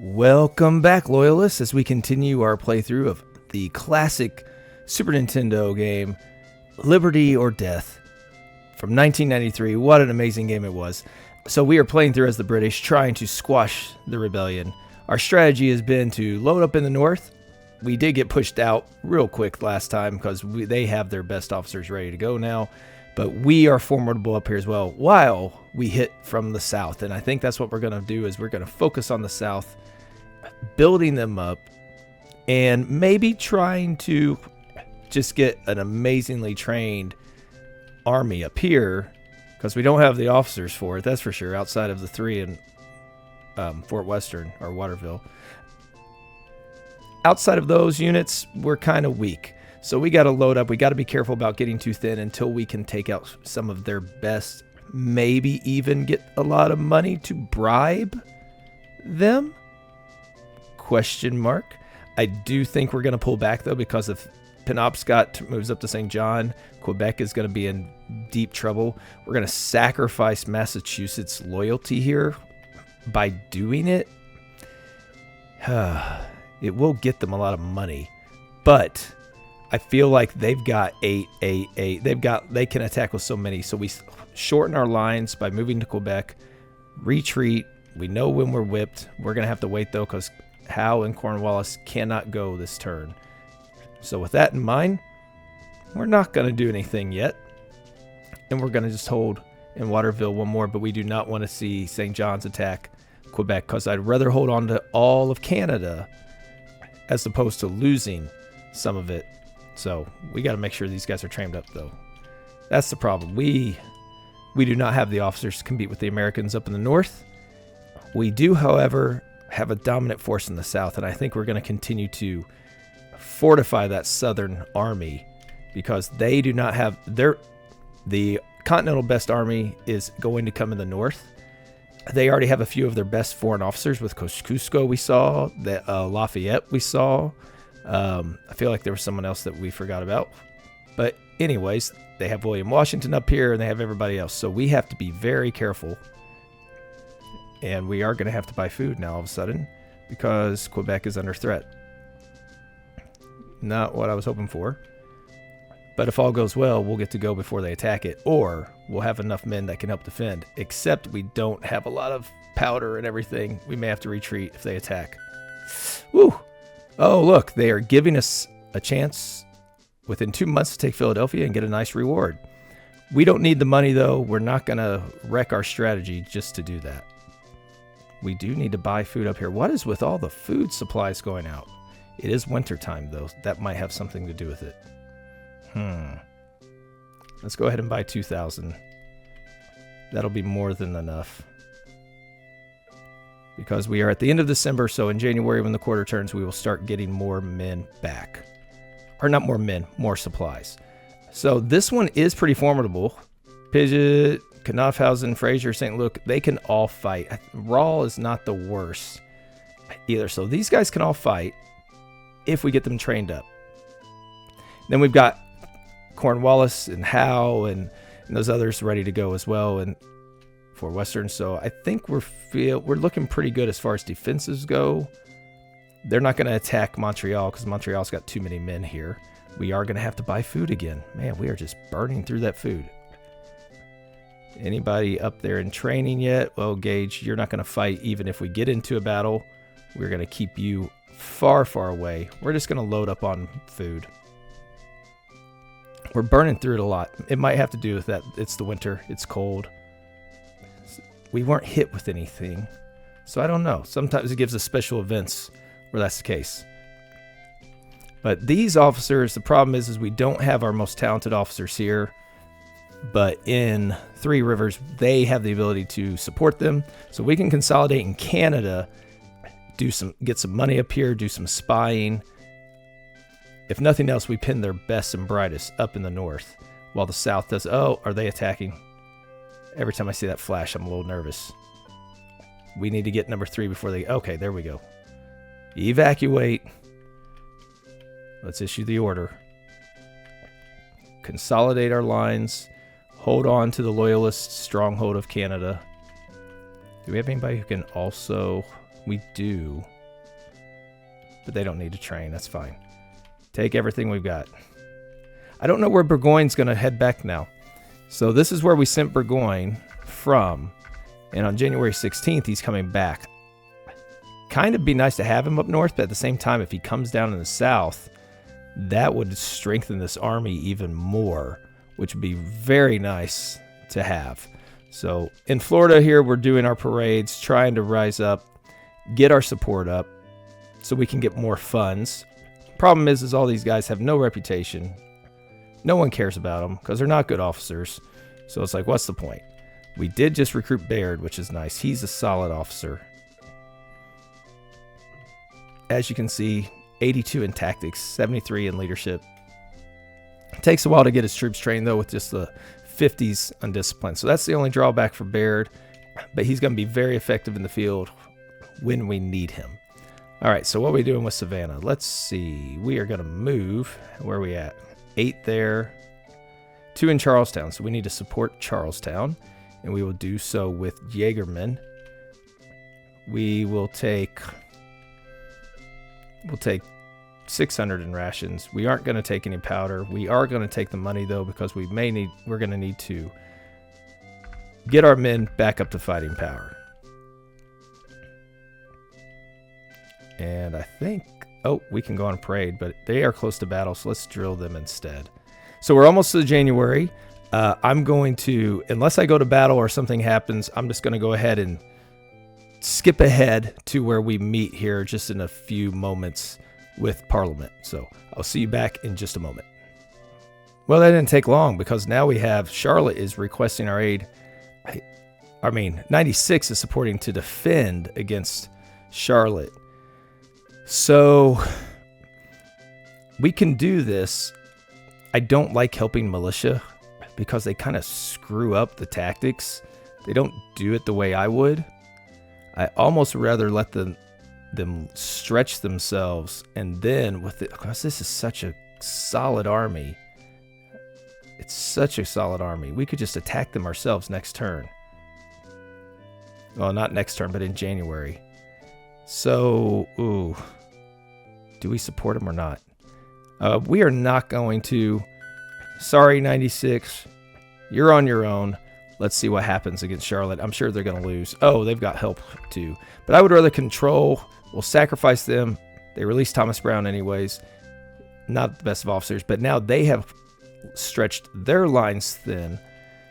Welcome back, Loyalists, as we continue our playthrough of the classic Super Nintendo game, Liberty or Death, from 1993. What an amazing game it was. So we are playing through as the British, trying to squash the rebellion. Our strategy has been to load up in the north. We did get pushed out real quick last time because they have their best officers ready to go now. But we are formidable up here as well, while we hit from the south. And I think that's what we're going to do, is we're going to focus on the south, building them up, and maybe trying to just get an amazingly trained army up here, because we don't have the officers for it, that's for sure, outside of the three in Fort Western or Waterville. Outside of those units, we're kind of weak. So we got to load up. We got to be careful about getting too thin until we can take out some of their best, maybe even get a lot of money to bribe them? Question mark. I do think we're going to pull back, though, because if Penobscot moves up to St. John, Quebec is going to be in deep trouble. We're going to sacrifice Massachusetts' loyalty here by doing it. It will get them a lot of money, but I feel like they've got 8. They can attack with so many. So we shorten our lines by moving to Quebec, retreat. We know when we're whipped. We're going to have to wait, though, because Howe and Cornwallis cannot go this turn. So with that in mind, we're not going to do anything yet. And we're going to just hold in Waterville one more. But we do not want to see St. John's attack Quebec, because I'd rather hold on to all of Canada as opposed to losing some of it. So we got to make sure these guys are trained up, though. That's the problem. We do not have the officers to compete with the Americans up in the north. We do, however, have a dominant force in the south, and I think we're going to continue to fortify that southern army, because they do not have the Continental best army is going to come in the north. They already have a few of their best foreign officers with Kosciuszko we saw, the Lafayette we saw. I feel like there was someone else that we forgot about. But anyways, they have William Washington up here, and they have everybody else. So we have to be very careful. And we are going to have to buy food now all of a sudden, because Quebec is under threat. Not what I was hoping for. But if all goes well, we'll get to go before they attack it. Or we'll have enough men that can help defend. Except we don't have a lot of powder and everything. We may have to retreat if they attack. Woo! Oh, look, they are giving us a chance within 2 months to take Philadelphia and get a nice reward. We don't need the money, though. We're not going to wreck our strategy just to do that. We do need to buy food up here. What is with all the food supplies going out? It is wintertime, though. That might have something to do with it. Let's go ahead and buy 2,000. That'll be more than enough, because we are at the end of December, so in January when the quarter turns, we will start getting more men back. Or not more men, more supplies. So this one is pretty formidable. Pidgeot, Knopfhausen, Fraser, St. Luke, they can all fight. Rawl is not the worst either. So these guys can all fight if we get them trained up. Then we've got Cornwallis and Howe and those others ready to go as well, and for Western. So I think we're looking pretty good as far as defenses go. They're not going to attack Montreal, because Montreal's got too many men here. We are going to have to buy food again. Man, we are just burning through that food. Anybody up there in training yet? Well, Gage, you're not going to fight even if we get into a battle. We're going to keep you far, far away. We're just going to load up on food. We're burning through it a lot. It might have to do with that. It's the winter. It's cold. We weren't hit with anything. So I don't know. Sometimes it gives us special events where that's the case. But these officers, the problem is we don't have our most talented officers here. But in Three Rivers, they have the ability to support them. So we can consolidate in Canada, get some money up here, do some spying. If nothing else, we pin their best and brightest up in the north, while the south does. Oh, are they attacking? Every time I see that flash, I'm a little nervous. We need to get number 3 before they... Okay, there we go. Evacuate. Let's issue the order. Consolidate our lines. Hold on to the Loyalist stronghold of Canada. Do we have anybody who can also We do. But they don't need to train. That's fine. Take everything we've got. I don't know where Burgoyne's going to head back now. So this is where we sent Burgoyne from. And on January 16th, he's coming back. Kind of be nice to have him up north, but at the same time, if he comes down in the south, that would strengthen this army even more, which would be very nice to have. So in Florida here, we're doing our parades, trying to rise up, get our support up so we can get more funds. Problem is all these guys have no reputation. No one cares about them because they're not good officers. So it's like, what's the point? We did just recruit Baird, which is nice. He's a solid officer. As you can see, 82 in tactics, 73 in leadership. It takes a while to get his troops trained, though, with just the 50s on discipline. So that's the only drawback for Baird. But he's going to be very effective in the field when we need him. All right, so what are we doing with Savannah? Let's see. We are going to move. Where are we at? 8 there. 2 in Charlestown. So we need to support Charlestown. And we will do so with Jaegermen. We will take... We'll take 600 in rations. We aren't going to take any powder. We are going to take the money, though, because we're going to need to get our men back up to fighting power. And I think, oh, we can go on parade, but they are close to battle, so let's drill them instead. So we're almost to January. I'm going to, unless I go to battle or something happens, I'm just going to go ahead and skip ahead to where we meet here just in a few moments with Parliament. So I'll see you back in just a moment. Well, that didn't take long because now we have Charlotte is requesting our aid. I mean, 96 is supporting to defend against Charlotte. So we can do this. I don't like helping militia because they kind of screw up the tactics. They don't do it the way I would. I almost rather let them stretch themselves, and then with it, because this is such a solid army. It's such a solid army. We could just attack them ourselves next turn. Well, not next turn, but in January. So, ooh. Do we support them or not? We are not going to. Sorry, 96. You're on your own. Let's see what happens against Charlotte. I'm sure they're going to lose. Oh, they've got help too. But I would rather control. We'll sacrifice them. They released Thomas Brown anyways. Not the best of officers. But now they have stretched their lines thin.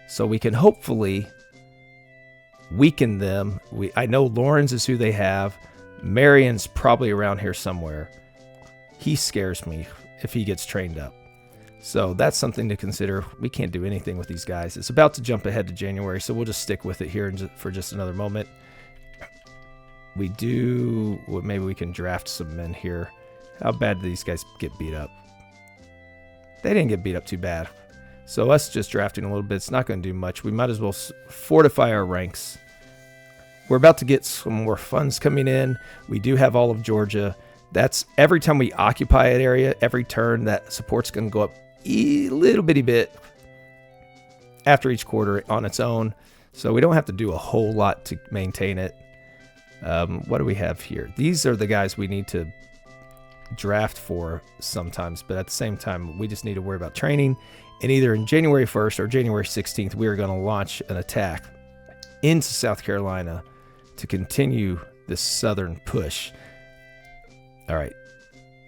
So we can hopefully weaken them. I know Lawrence is who they have. Marion's probably around here somewhere. He scares me if he gets trained up. So that's something to consider. We can't do anything with these guys. It's about to jump ahead to January, so we'll just stick with it here for just another moment. We do... Well, maybe we can draft some men here. How bad do these guys get beat up? They didn't get beat up too bad. So us just drafting a little bit, it's not going to do much. We might as well fortify our ranks. We're about to get some more funds coming in. We do have all of Georgia. That's every time we occupy an area, every turn, that support's going to go up a little bitty bit after each quarter on its own. So we don't have to do a whole lot to maintain it. What do we have here? These are the guys we need to draft for sometimes, but at the same time, we just need to worry about training. And either in January 1st or January 16th, we are going to launch an attack into South Carolina to continue this southern push. All right.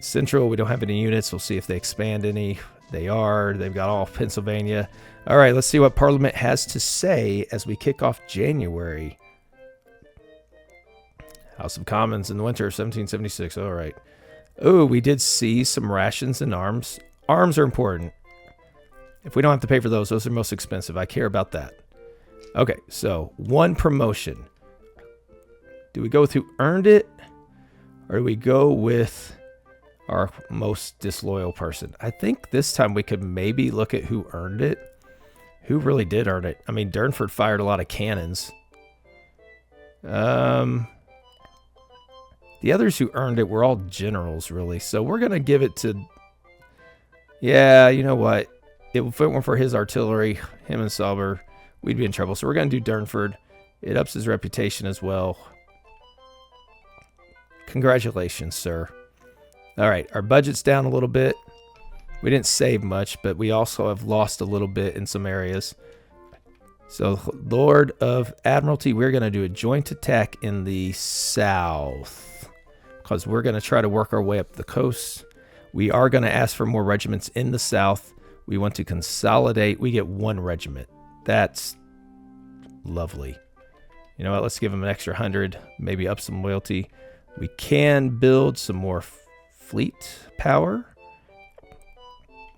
Central, we don't have any units. We'll see if they expand any. They are. They've got all of Pennsylvania. All right, let's see what Parliament has to say as we kick off January. House of Commons in the winter of 1776. All right. Oh, we did see some rations and arms. Arms are important. If we don't have to pay for those are most expensive. I care about that. Okay, so 1 promotion. Do we go with who earned it? Or do we go with our most disloyal person? I think this time we could maybe look at who earned it. Who really did earn it? I mean, Durnford fired a lot of cannons. The others who earned it were all generals, really. So we're going to give it to... Yeah, you know what? If it weren't for his artillery, him and Sauber, we'd be in trouble. So we're going to do Durnford. It ups his reputation as well. Congratulations, sir. All right, our budget's down a little bit. We didn't save much, but we also have lost a little bit in some areas. So, Lord of Admiralty, we're going to do a joint attack in the south because we're going to try to work our way up the coast. We are going to ask for more regiments in the south. We want to consolidate. We get 1 regiment. That's lovely. You know what? Let's give them an extra 100, maybe up some loyalty. We can build some more fleet power.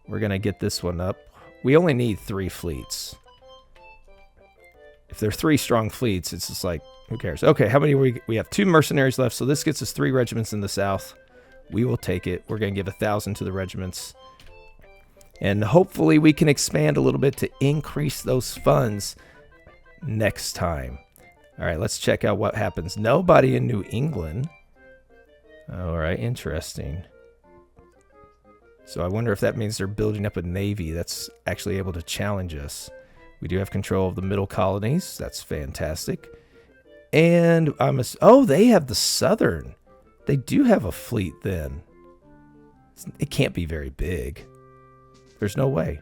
We're going to get this one up. We only need 3 fleets. If they're 3 strong fleets, it's just like, who cares? Okay, how many we have 2 mercenaries left, so this gets us 3 regiments in the south. We will take it. We're going to give 1,000 to the regiments. And hopefully we can expand a little bit to increase those funds next time. All right, let's check out what happens. Nobody in New England. All right, interesting. So I wonder if that means they're building up a navy that's actually able to challenge us. We do have control of the middle colonies. That's fantastic. And oh, they have the southern. They do have a fleet then. It can't be very big. There's no way.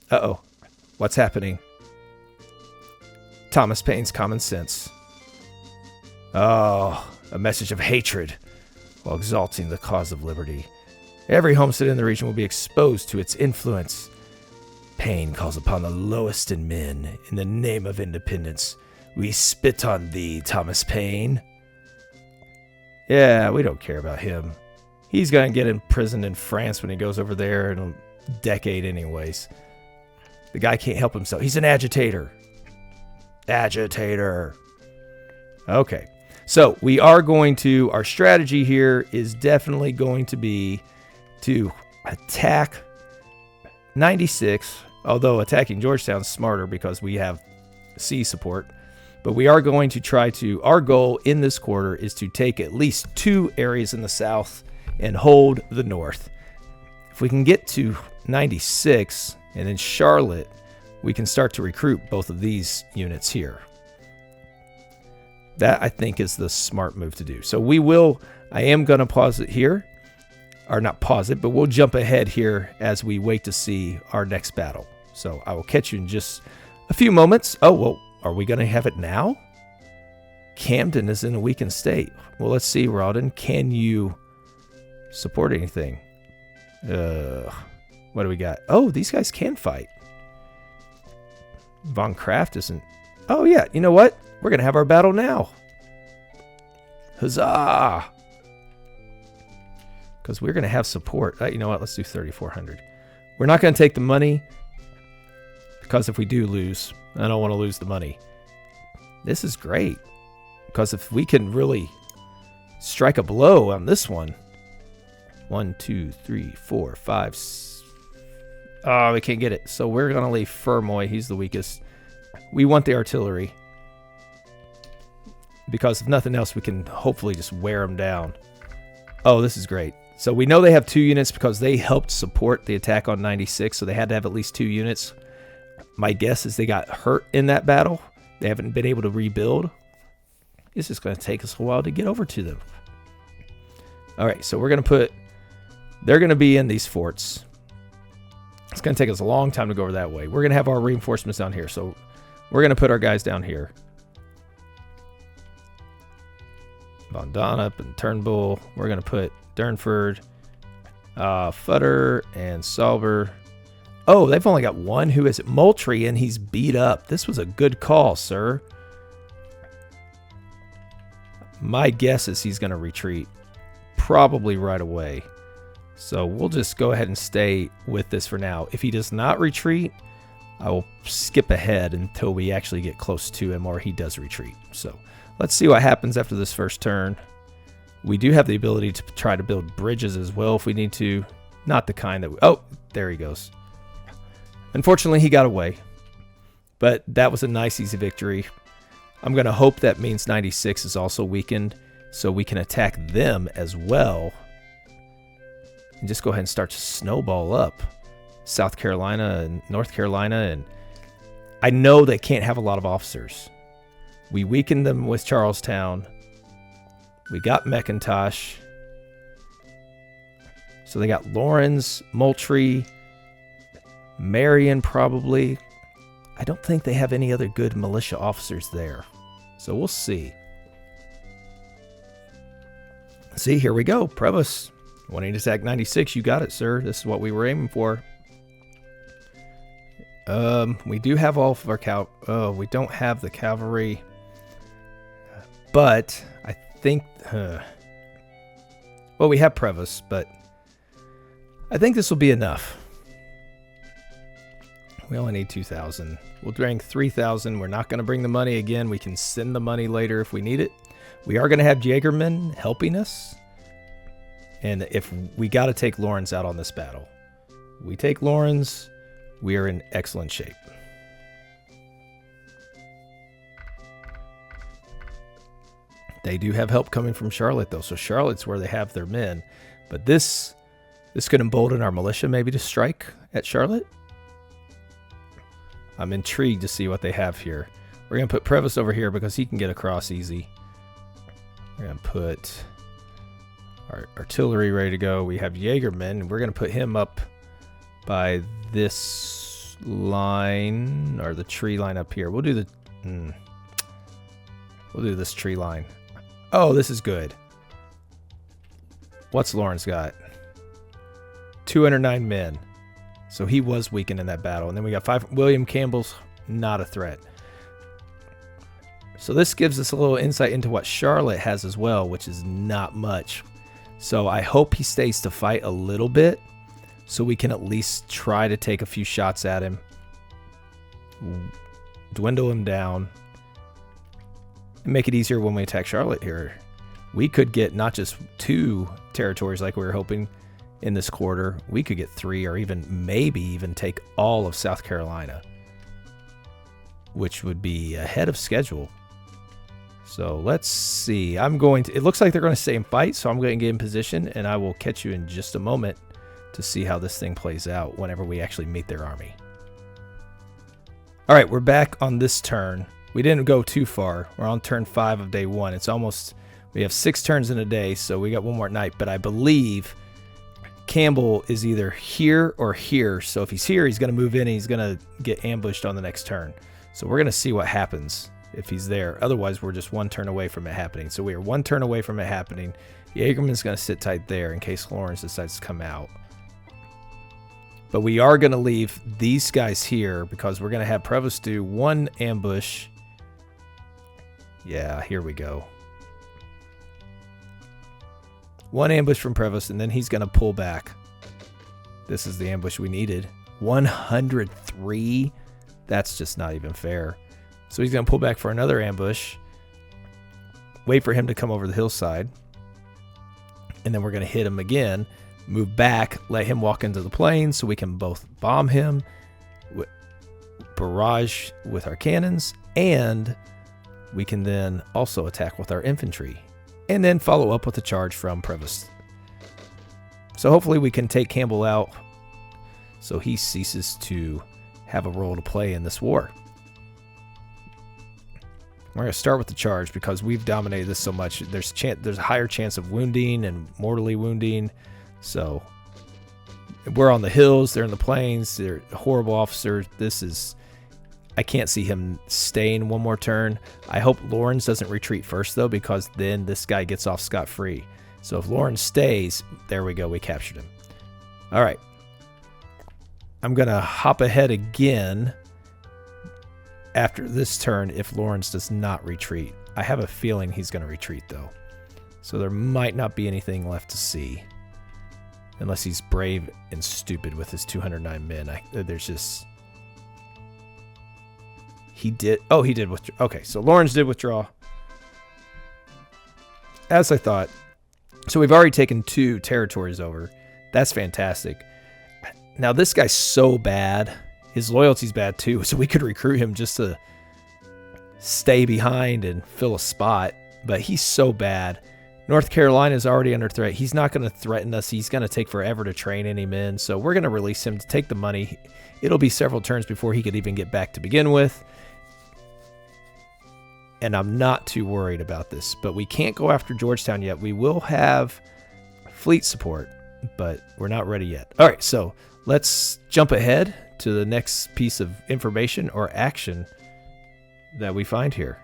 Uh-oh. What's happening? Thomas Paine's common sense. Oh, a message of hatred while exalting the cause of liberty. Every homestead in the region will be exposed to its influence. Paine calls upon the lowest in men in the name of independence. We spit on thee, Thomas Paine. Yeah, we don't care about him. He's going to get imprisoned in France when he goes over there in a decade anyways. The guy can't help himself. He's an agitator. Agitator. Okay. So we are going to, our strategy here is definitely going to be to attack 96, although attacking Georgetown is smarter because we have sea support. But we are going to try to, our goal in this quarter is to take at least 2 areas in the south and hold the north. If we can get to 96 and then Charlotte, we can start to recruit both of these units here. That, I think, is the smart move to do. So we will, I am going to pause it here. Or not pause it, but we'll jump ahead here as we wait to see our next battle. So I will catch you in just a few moments. Oh, well, are we going to have it now? Camden is in a weakened state. Well, let's see, Rawdon. Can you support anything? What do we got? Oh, these guys can fight. Von Kraft isn't... Oh, yeah. You know what? We're going to have our battle now. Huzzah! Because we're going to have support. You know what? Let's do 3,400. We're not going to take the money. Because if we do lose, I don't want to lose the money. This is great. Because if we can really strike a blow on this one. 1, 2, 3, 4, 5. Oh, we can't get it. So we're going to leave Fermoy. He's the weakest. We want the artillery. Because if nothing else, we can hopefully just wear them down. Oh, this is great. So we know they have 2 units because they helped support the attack on 96. So they had to have at least 2 units. My guess is they got hurt in that battle. They haven't been able to rebuild. It's just going to take us a while to get over to them. All right, so we're going to put... They're going to be in these forts. It's going to take us a long time to go over that way. We're going to have our reinforcements down here. So we're going to put our guys down here. Von Donop and Turnbull. We're going to put Durnford, Futter, and Sauber. Oh, they've only got 1. Who is it? Moultrie, and he's beat up. This was a good call, sir. My guess is he's going to retreat probably right away. So we'll just go ahead and stay with this for now. If he does not retreat, I will skip ahead until we actually get close to him or he does retreat. So let's see what happens after this first turn. We do have the ability to try to build bridges as well if we need to. Not the kind that we... Oh, there he goes. Unfortunately, he got away. But that was a nice, easy victory. I'm going to hope that means 96 is also weakened so we can attack them as well. And just go ahead and start to snowball up. South Carolina and North Carolina. And I know they can't have a lot of officers. We weakened them with Charlestown. We got McIntosh. So they got Lawrence, Moultrie, Marion probably. I don't think they have any other good militia officers there. So we'll see. See, here we go. Prevost, wanting to attack 96. You got it, sir. This is what we were aiming for. We do have all of our we don't have the cavalry. But I think... well, we have Prevost, but I think this will be enough. We only need 2,000. We'll bring 3,000. We're not going to bring the money again. We can send the money later if we need it. We are going to have Jaegermen helping us. And if we got to take Lawrence out on this battle. We take Lawrence, we are in excellent shape. They do have help coming from Charlotte, though. So Charlotte's where they have their men. But this could embolden our militia maybe to strike at Charlotte. I'm intrigued to see what they have here. We're going to put Prevost over here because he can get across easy. We're going to put our artillery ready to go. We have Jaegermen. We're going to put him up by this line, or the tree line up here. We'll do the... we'll do this tree line. Oh, this is good. What's Lawrence got? 209 men. So he was weakened in that battle. And then we got 5. William Campbell's not a threat. So this gives us a little insight into what Charlotte has as well, which is not much. So I hope he stays to fight a little bit so we can at least try to take a few shots at him. Dwindle him down. And make it easier when we attack Charlotte here. We could get not just 2 territories like we were hoping in this quarter. We could get 3 or even maybe even take all of South Carolina, which would be ahead of schedule. So let's see. It looks like they're going to stay and fight, so I'm going to get in position, and I will catch you in just a moment to see how this thing plays out whenever we actually meet their army. All right, we're back on this turn. We didn't go too far. We're on turn 5 of day 1. It's almost, we have 6 turns in a day, so we got one more night, but I believe Campbell is either here or here. So if he's here, he's going to move in and he's going to get ambushed on the next turn. So we're going to see what happens if he's there. Otherwise, we're just 1 turn away from it happening. So we are 1 turn away from it happening. Jaegerman's going to sit tight there in case Lawrence decides to come out. But we are going to leave these guys here because we're going to have Prevost do 1 ambush. Yeah, here we go. 1 ambush from Prevost, and then he's going to pull back. This is the ambush we needed. 103? That's just not even fair. So he's going to pull back for another ambush. Wait for him to come over the hillside. And then we're going to hit him again. Move back, let him walk into the plains so we can both bomb him, barrage with our cannons, and we can then also attack with our infantry. And then follow up with a charge from Prevost. So hopefully we can take Campbell out so he ceases to have a role to play in this war. We're going to start with the charge because we've dominated this so much. There's a higher chance of wounding and mortally wounding. So we're on the hills. They're in the plains. They're horrible officers. I can't see him staying one more turn. I hope Lawrence doesn't retreat first, though, because then this guy gets off scot-free. So if Lawrence stays, there we go. We captured him. All right. I'm going to hop ahead again after this turn if Lawrence does not retreat. I have a feeling he's going to retreat, though. So there might not be anything left to see. Unless he's brave and stupid with his 209 men. There's just... He did withdraw. Okay, so Lawrence did withdraw. As I thought. So we've already taken 2 territories over. That's fantastic. Now this guy's so bad. His loyalty's bad too. So we could recruit him just to stay behind and fill a spot. But he's so bad. North Carolina is already under threat. He's not going to threaten us. He's going to take forever to train any men. So we're going to release him to take the money. It'll be several turns before he could even get back to begin with. and I'm not too worried about this. But we can't go after Georgetown yet. We will have fleet support, but we're not ready yet. All right, so let's jump ahead to the next piece of information or action that we find here.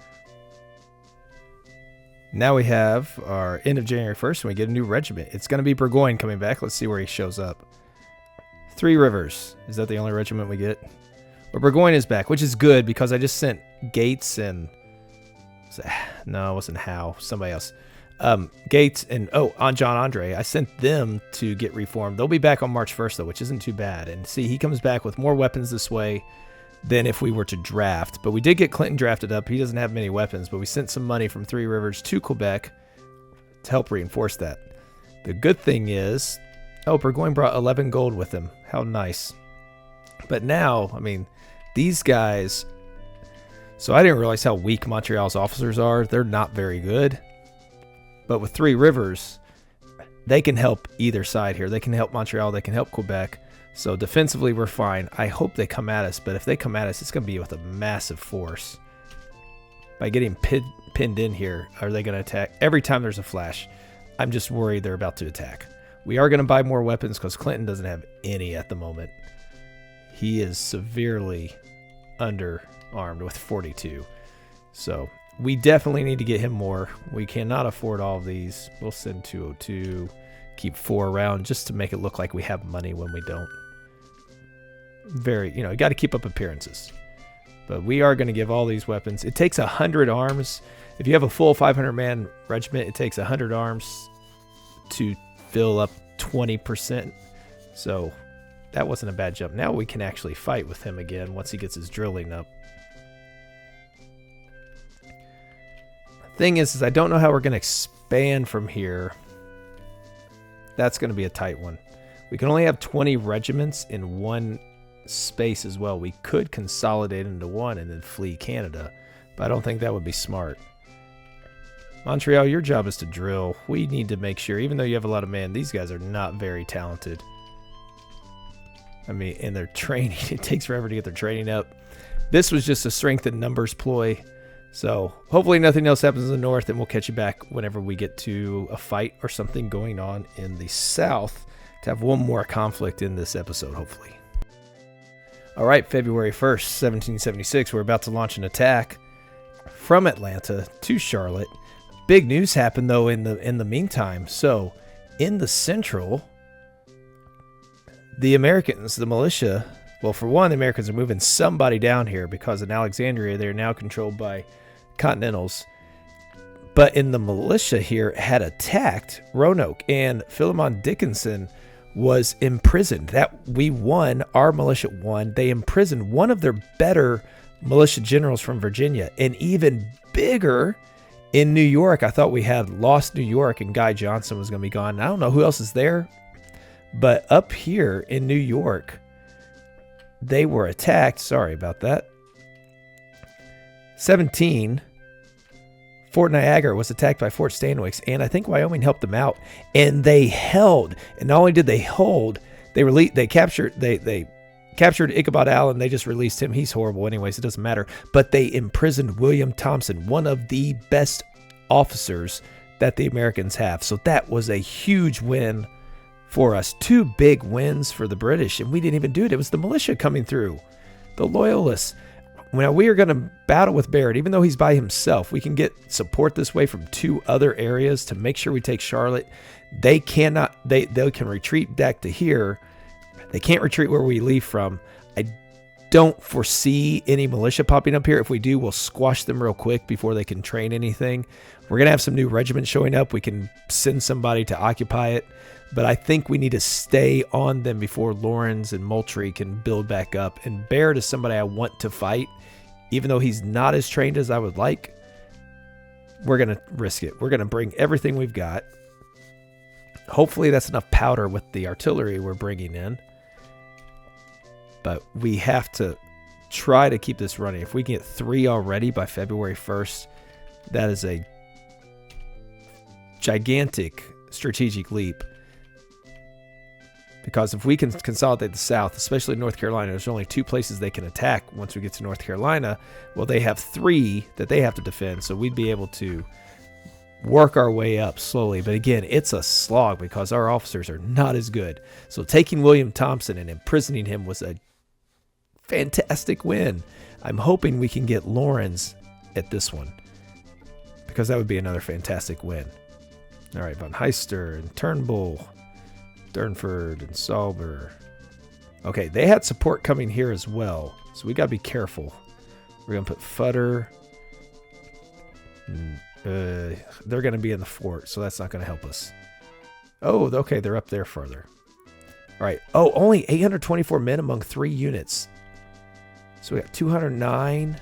Now we have our end of January 1st, and we get a new regiment. It's going to be Burgoyne coming back. Let's see where he shows up. Three Rivers. Is that the only regiment we get? Well, Burgoyne is back, which is good because I just sent Gates and... No, it wasn't Howe. Somebody else. Gates and... on John Andre. I sent them to get reformed. They'll be back on March 1st, though, which isn't too bad. And see, he comes back with more weapons this way than if we were to draft. But we did get Clinton drafted up. He doesn't have many weapons, but we sent some money from Three Rivers to Quebec to help reinforce that. The good thing is... Burgoyne brought 11 gold with him. How nice. But now, I mean, these guys... So I didn't realize how weak Montreal's officers are. They're not very good. But with Three Rivers, they can help either side here. They can help Montreal. They can help Quebec. So defensively, we're fine. I hope they come at us. But if they come at us, it's going to be with a massive force. By getting pinned in here, are they going to attack? Every time there's a flash, I'm just worried they're about to attack. We are going to buy more weapons because Clinton doesn't have any at the moment. He is severely underarmed with 42. So we definitely need to get him more. We cannot afford all of these. We'll send 202. Keep 4 around just to make it look like we have money when we don't. You got to keep up appearances. But we are going to give all these weapons. It takes 100 arms. If you have a full 500-man regiment, it takes 100 arms to fill up 20%. So that wasn't a bad jump. Now we can actually fight with him again once he gets his drilling up. Thing is I don't know how we're going to expand from here. That's going to be a tight one. We can only have 20 regiments in one space as well. We could consolidate into one and then flee Canada, but I don't think that would be smart. Montreal, your job is to drill. We need to make sure, even though you have a lot of men, these guys are not very talented. I mean, and their training, it takes forever to get their training up. This was just a strength in numbers ploy. So hopefully nothing else happens in the north, and we'll catch you back whenever we get to a fight or something going on in the south to have one more conflict in this episode, hopefully. All right, February 1st, 1776, we're about to launch an attack from Atlanta to Charlotte. Big news happened, though, in the meantime. So in the central, the Americans, the militia, well, for one, the Americans are moving somebody down here because in Alexandria, they're now controlled by Continentals. But in the militia here had attacked Roanoke, and Philemon Dickinson was imprisoned. That we won, our militia won. They imprisoned one of their better militia generals from Virginia, and even bigger in New York. I thought we had lost New York and Guy Johnson was going to be gone. I don't know who else is there, but up here in New York, they were attacked. Sorry about that. 17, Fort Niagara was attacked by Fort Stanwix, and I think Wyoming helped them out, and they held. And not only did they hold, they captured Ichabod Allen. They just released him. He's horrible anyways. It doesn't matter. But they imprisoned William Thompson, one of the best officers that the Americans have. So that was a huge win for us. 2 big wins for the British, and we didn't even do it. It was the militia coming through, the Loyalists. Now we are going to battle with Barrett, even though he's by himself. We can get support this way from 2 other areas to make sure we take Charlotte. They can retreat back to here. They can't retreat where we leave from. I don't foresee any militia popping up here. If we do, we'll squash them real quick before they can train anything. We're going to have some new regiments showing up. We can send somebody to occupy it. But I think we need to stay on them before Lawrence and Moultrie can build back up. And Barrett is somebody I want to fight. Even though he's not as trained as I would like, we're going to risk it. We're going to bring everything we've got. Hopefully that's enough powder with the artillery we're bringing in. But we have to try to keep this running. If we can get 3 already by February 1st, that is a gigantic strategic leap. Because if we can consolidate the South, especially North Carolina, there's only 2 places they can attack once we get to North Carolina. Well, they have 3 that they have to defend, so we'd be able to work our way up slowly. But again, it's a slog because our officers are not as good. So taking William Thompson and imprisoning him was a fantastic win. I'm hoping we can get Lawrence at this one, because that would be another fantastic win. All right, Von Heister and Turnbull, Durnford and Sauber. Okay, they had support coming here as well, so we got to be careful. We're going to put Futter. They're going to be in the fort, so that's not going to help us. Oh, okay, they're up there further. All right. Oh, only 824 men among 3 units. So we got 209.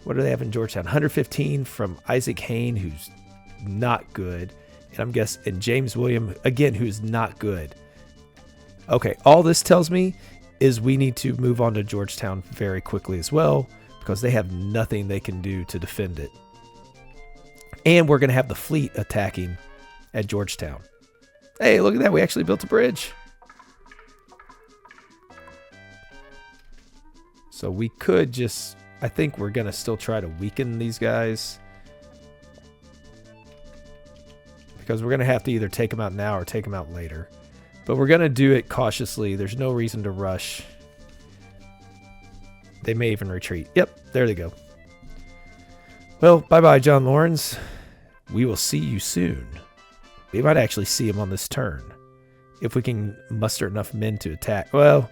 What do they have in Georgetown? 115 from Isaac Hayne, who's not good. And I'm guessing, and James William, again, who's not good. Okay, all this tells me is we need to move on to Georgetown very quickly as well, because they have nothing they can do to defend it. And we're going to have the fleet attacking at Georgetown. Hey, look at that. We actually built a bridge. So we could just, I think we're going to still try to weaken these guys, because we're going to have to either take them out now or take them out later. But we're going to do it cautiously. There's no reason to rush. They may even retreat. Yep, there they go. Well, bye-bye, John Lawrence. We will see you soon. We might actually see him on this turn, if we can muster enough men to attack. Well,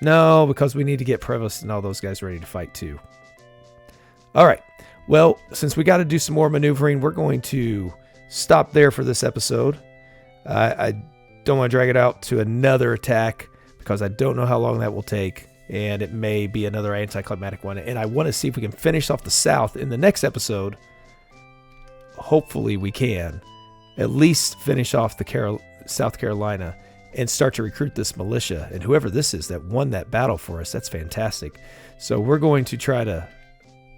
no, because we need to get Prevost and all those guys ready to fight too. All right. Well, since we got to do some more maneuvering, we're going to stop there for this episode. I don't want to drag it out to another attack, because I don't know how long that will take, and it may be another anticlimactic one. And I want to see if we can finish off the South in the next episode. Hopefully we can at least finish off the South Carolina and start to recruit this militia. And whoever this is that won that battle for us, that's fantastic. So we're going to try to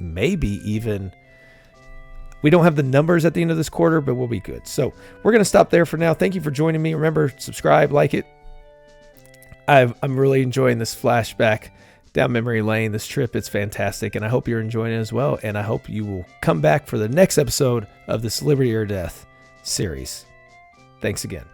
maybe even... We don't have the numbers at the end of this quarter, but we'll be good. So we're going to stop there for now. Thank you for joining me. Remember, subscribe, like it. I'm really enjoying this flashback down memory lane, this trip. It's fantastic, and I hope you're enjoying it as well. And I hope you will come back for the next episode of this Liberty or Death series. Thanks again.